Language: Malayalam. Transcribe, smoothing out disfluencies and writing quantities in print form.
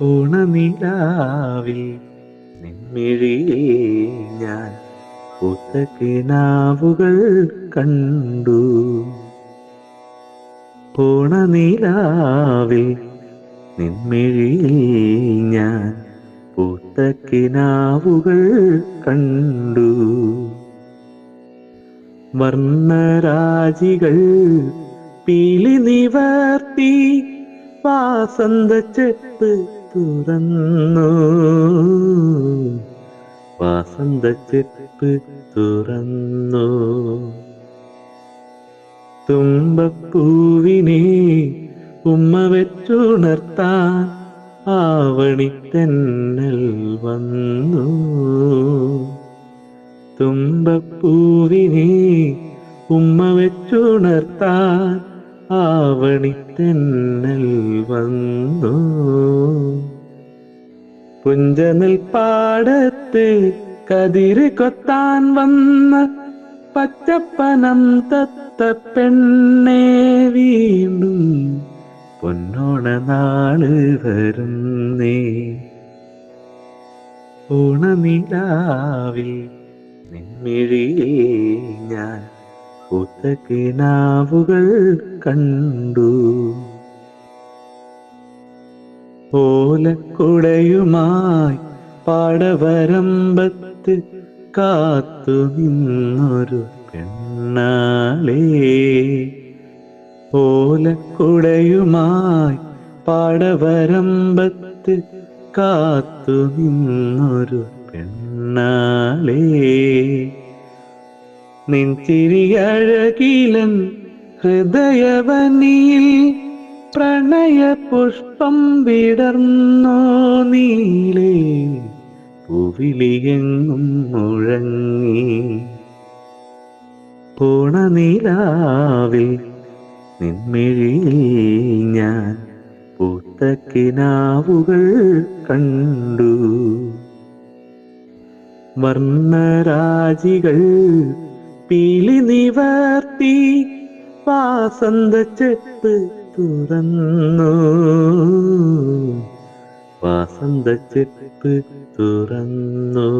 ഓണനിലാവിൽ നിൻമിഴിയിൽ ഞാൻ പൂത്ത കിനാവുകൾ കണ്ടു. ഓണനിലാവിൽ നിൻമിഴിയിൽ ഞാൻ പൂത്ത കിനാവുകൾ കണ്ടു. വർണ്ണരാജികൾ പീലി നിവർത്തി വാസന്തച്ചെപ്പ് തുറന്നു. വാസന്തച്ചെപ്പ് തുറന്നു. തുമ്പപ്പൂവിനെ ഉമ്മ വെച്ചുണർത്താൻ ആവണിത്തെന്നൽ വന്നു. തുമ്പപ്പൂവിനെ ഉമ്മ വെച്ചുണർത്താൻ ആവണിത്തെന്നൽ വന്നു. പുഞ്ചനെൽപ്പാടത്ത് കതിര് കൊത്താൻ വന്ന പച്ചപ്പനം തത്ത പെണ്ണേ, വീണ്ടും പൊന്നോണ നാള് വരുന്നേ. ഓണനിലാവിൽ നിൻമിഴിയിൽ ഞാൻ പൂത്ത കിനാവുകൾ കണ്ടു. ഓലക്കുടയുമായി പാടവരമ്പത്ത് കാത്തു നിന്നൊരു പെണ്ണാളേ. ഓലക്കുടയുമായി പാടവരമ്പത്ത് കാത്തു നിന്നൊരു പെണ്ണാളേ. നിൻ ചിരിയഴകിലൻ ഹൃദയവനിയിൽ പ്രണയ പുഷ്പം വിടർന്നോ നീളേ. പൂവിളിയെങ്ങും മുഴങ്ങി. ഓണനിലാവിൽ നിൻമിഴിയിൽ ഞാൻ പൂത്ത കിനാവുകൾ കണ്ടു. വർണ്ണരാജികൾ പീലി നിവർത്തി വാസന്തച്ചെപ്പ് തുറന്നു. വാസന്തച്ചെപ്പ് തുറന്നു.